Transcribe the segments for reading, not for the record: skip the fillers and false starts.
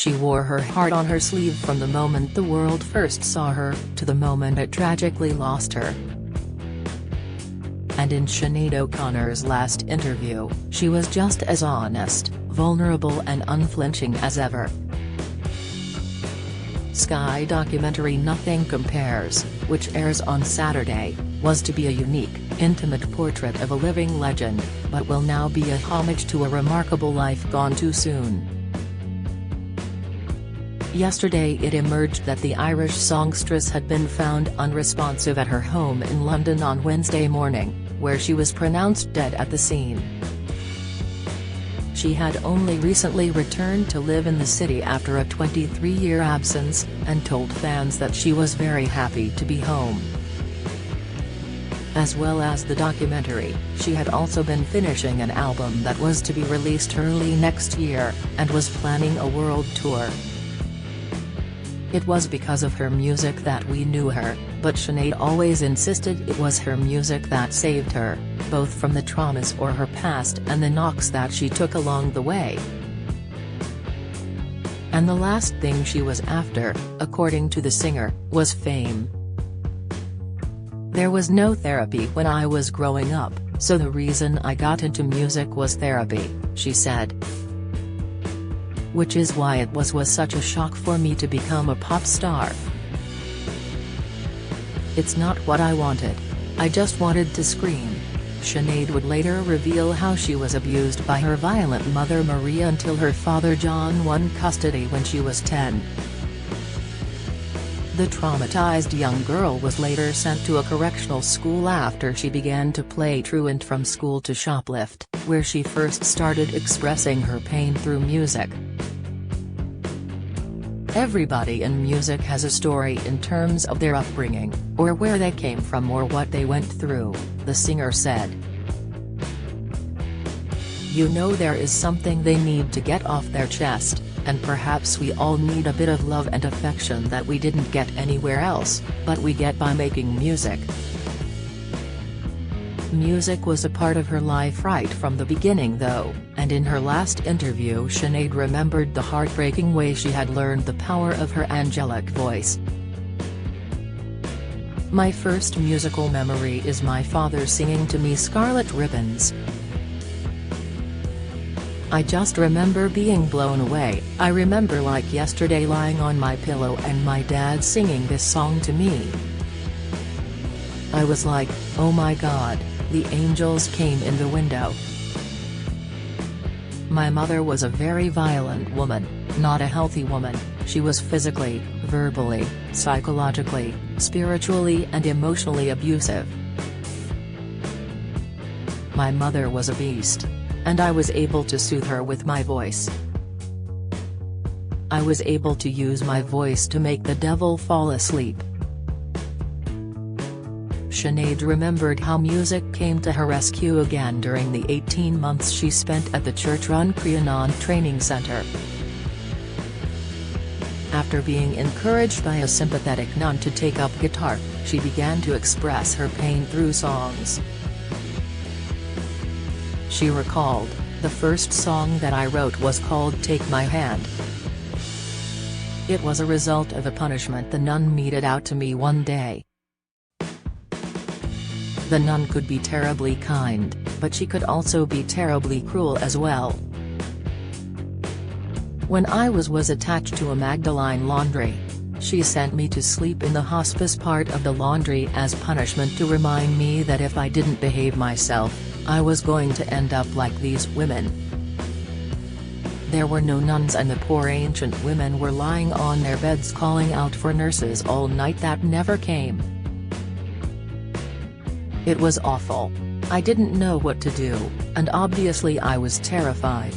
She wore her heart on her sleeve from the moment the world first saw her, to the moment it tragically lost her. And in Sinead O'Connor's last interview, she was just as honest, vulnerable and unflinching as ever. Sky documentary Nothing Compares, which airs on Saturday, was to be a unique, intimate portrait of a living legend, but will now be a homage to a remarkable life gone too soon. Yesterday it emerged that the Irish songstress had been found unresponsive at her home in London on Wednesday morning, where she was pronounced dead at the scene. She had only recently returned to live in the city after a 23-year absence, and told fans that she was very happy to be home. As well as the documentary, she had also been finishing an album that was to be released early next year, and was planning a world tour. It was because of her music that we knew her, but Sinead always insisted it was her music that saved her, both from the traumas of her past and the knocks that she took along the way. And the last thing she was after, according to the singer, was fame. There was no therapy when I was growing up, so the reason I got into music was therapy, she said. Which is why it was such a shock for me to become a pop star. It's not what I wanted. I just wanted to scream. Sinead would later reveal how she was abused by her violent mother Maria until her father John won custody when she was 10. The traumatized young girl was later sent to a correctional school after she began to play truant from school to shoplift, where she first started expressing her pain through music. Everybody in music has a story in terms of their upbringing, or where they came from or what they went through, the singer said. You know, there is something they need to get off their chest, and perhaps we all need a bit of love and affection that we didn't get anywhere else, but we get by making music. Music was a part of her life right from the beginning though, and in her last interview Sinead remembered the heartbreaking way she had learned the power of her angelic voice. My first musical memory is my father singing to me Scarlet Ribbons. I just remember being blown away. I remember like yesterday lying on my pillow and my dad singing this song to me. I was like, oh my God. The angels came in the window. My mother was a very violent woman, not a healthy woman. She was physically, verbally, psychologically, spiritually and emotionally abusive. My mother was a beast. And I was able to soothe her with my voice. I was able to use my voice to make the devil fall asleep. Sinead remembered how music came to her rescue again during the 18 months she spent at the church-run Crianan Training Centre. After being encouraged by a sympathetic nun to take up guitar, she began to express her pain through songs. She recalled, the first song that I wrote was called Take My Hand. It was a result of a punishment the nun meted out to me one day. The nun could be terribly kind, but she could also be terribly cruel as well. When I was attached to a Magdalene laundry, she sent me to sleep in the hospice part of the laundry as punishment to remind me that if I didn't behave myself, I was going to end up like these women. There were no nuns and the poor ancient women were lying on their beds calling out for nurses all night that never came. It was awful. I didn't know what to do, and obviously I was terrified.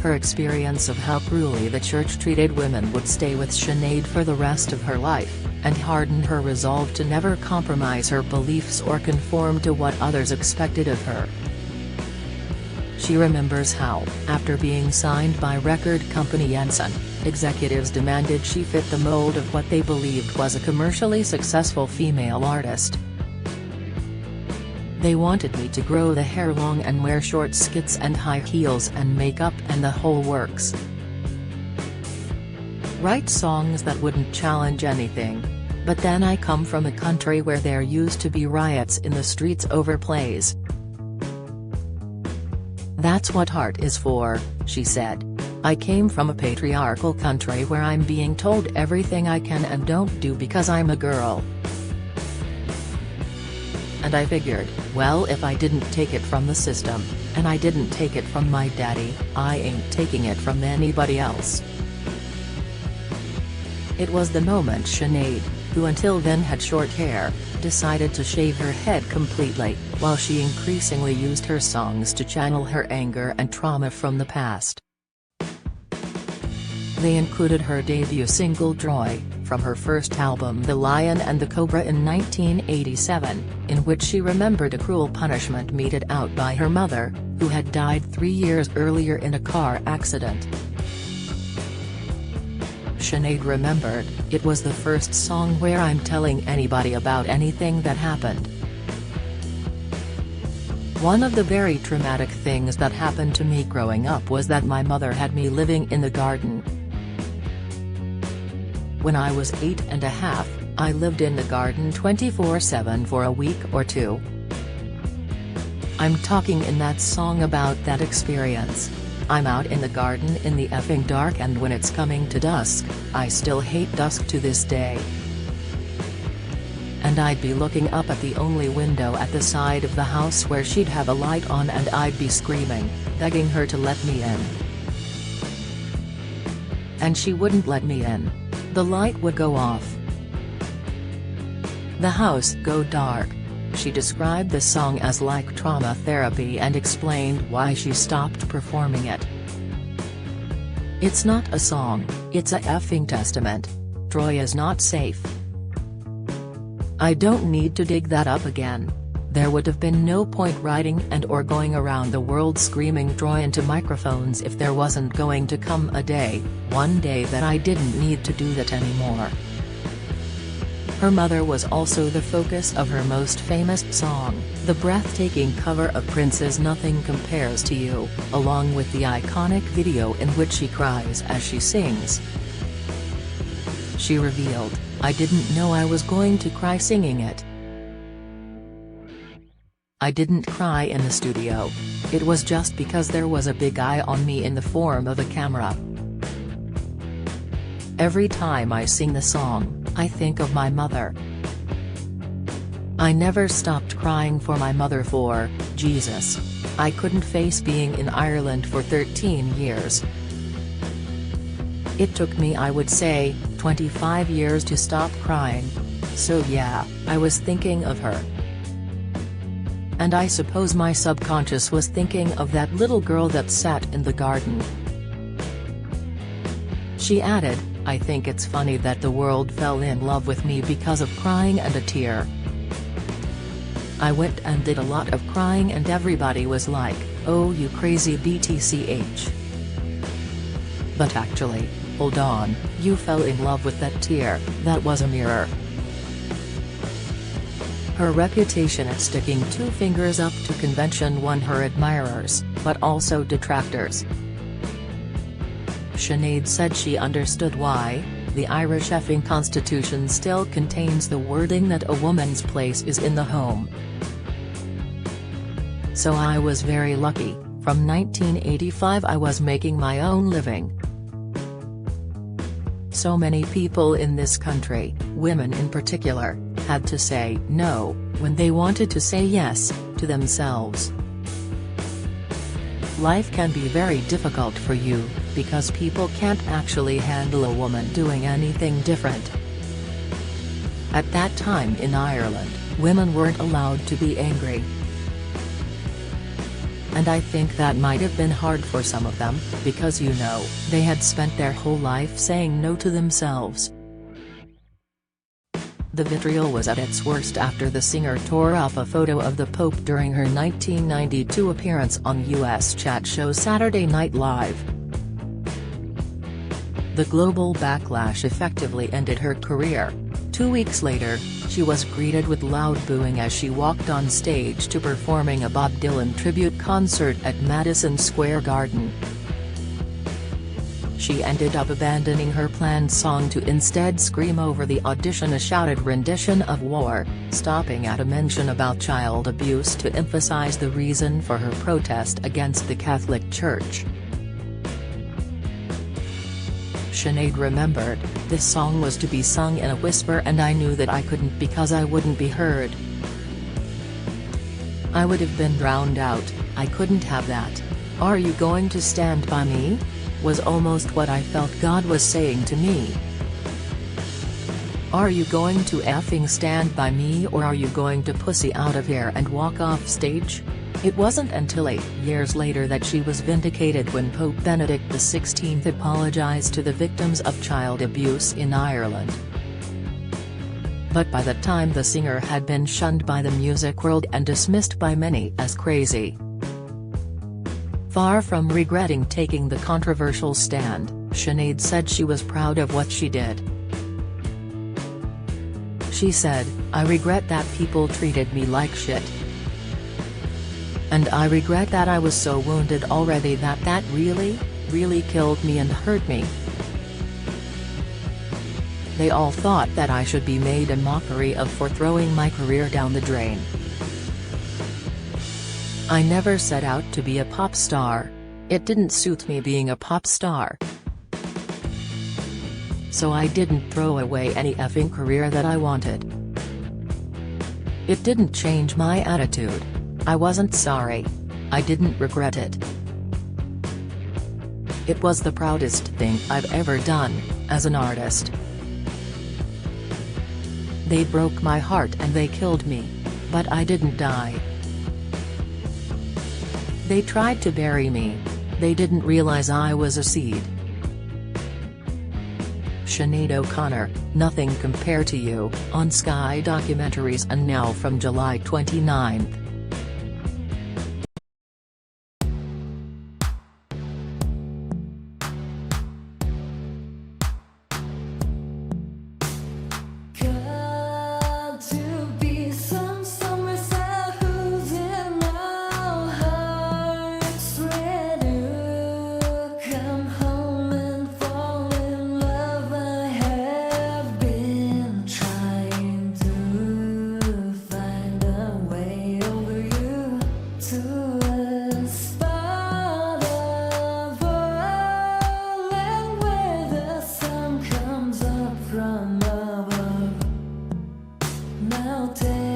Her experience of how cruelly the church treated women would stay with Sinead for the rest of her life, and hardened her resolve to never compromise her beliefs or conform to what others expected of her. She remembers how, after being signed by record company Jensen, executives demanded she fit the mold of what they believed was a commercially successful female artist. They wanted me to grow the hair long and wear short skirts and high heels and makeup and the whole works. Write songs that wouldn't challenge anything. But then I come from a country where there used to be riots in the streets over plays. That's what art is for, she said. I came from a patriarchal country where I'm being told everything I can and don't do because I'm a girl. And I figured, well, if I didn't take it from the system, and I didn't take it from my daddy, I ain't taking it from anybody else. It was the moment Sinead, who until then had short hair, decided to shave her head completely, while she increasingly used her songs to channel her anger and trauma from the past. They included her debut single Joy, from her first album The Lion and the Cobra in 1987, in which she remembered a cruel punishment meted out by her mother, who had died 3 years earlier in a car accident. Sinead remembered, "It was the first song where I'm telling anybody about anything that happened. One of the very traumatic things that happened to me growing up was that my mother had me living in the garden. When I was 8.5, I lived in the garden 24/7 for a week or two. I'm talking in that song about that experience. I'm out in the garden in the effing dark, and when it's coming to dusk, I still hate dusk to this day. And I'd be looking up at the only window at the side of the house where she'd have a light on, and I'd be screaming, begging her to let me in. And she wouldn't let me in. The light would go off. The house go dark." She described the song as like trauma therapy and explained why she stopped performing it. "It's not a song, it's a effing testament. Troy is not safe. I don't need to dig that up again. There would have been no point writing and or going around the world screaming Troy into microphones if there wasn't going to come a day, one day that I didn't need to do that anymore." Her mother was also the focus of her most famous song, the breathtaking cover of Prince's Nothing Compares to You, along with the iconic video in which she cries as she sings. She revealed, "I didn't know I was going to cry singing it. I didn't cry in the studio. It was just because there was a big eye on me in the form of a camera. Every time I sing the song, I think of my mother. I never stopped crying for my mother for, Jesus. I couldn't face being in Ireland for 13 years. It took me, I would say, 25 years to stop crying. So yeah, I was thinking of her. And I suppose my subconscious was thinking of that little girl that sat in the garden." She added, "I think it's funny that the world fell in love with me because of crying and a tear. I went and did a lot of crying and everybody was like, oh you crazy BTCH. But actually, hold on, you fell in love with that tear, that was a mirror." Her reputation at sticking two fingers up to convention won her admirers, but also detractors. Sinead said she understood why. The Irish effing constitution still contains the wording that a woman's place is in the home. So I was very lucky. From 1985 I was making my own living. So many people in this country, women in particular, had to say no, when they wanted to say yes, to themselves. Life can be very difficult for you, because people can't actually handle a woman doing anything different. At that time in Ireland, women weren't allowed to be angry. And I think that might have been hard for some of them, because they had spent their whole life saying no to themselves. The vitriol was at its worst after the singer tore up a photo of the Pope during her 1992 appearance on U.S. chat show Saturday Night Live. The global backlash effectively ended her career. 2 weeks later, She was greeted with loud booing as she walked on stage to performing a Bob Dylan tribute concert at Madison Square Garden. She ended up abandoning her planned song to instead scream over the audition a shouted rendition of War, stopping at a mention about child abuse to emphasize the reason for her protest against the Catholic Church. Sinead remembered, "This song was to be sung in a whisper and I knew that I couldn't because I wouldn't be heard. I would have been drowned out, I couldn't have that. Are you going to stand by me?" was almost what I felt God was saying to me. Are you going to effing stand by me or are you going to pussy out of here and walk off stage? It wasn't until 8 years later that she was vindicated when Pope Benedict XVI apologized to the victims of child abuse in Ireland. But by the time the singer had been shunned by the music world and dismissed by many as crazy. Far from regretting taking the controversial stand, Sinead said she was proud of what she did. She said, "I regret that people treated me like shit. And I regret that I was so wounded already that really killed me and hurt me. They all thought that I should be made a mockery of for throwing my career down the drain. I never set out to be a pop star. It didn't suit me being a pop star. So I didn't throw away any effing career that I wanted. It didn't change my attitude. I wasn't sorry. I didn't regret it. It was the proudest thing I've ever done, as an artist. They broke my heart and they killed me. But I didn't die. They tried to bury me. They didn't realize I was a seed." Sinead O'Connor, "Nothing Compared to You," on Sky Documentaries and now from July 29. Now take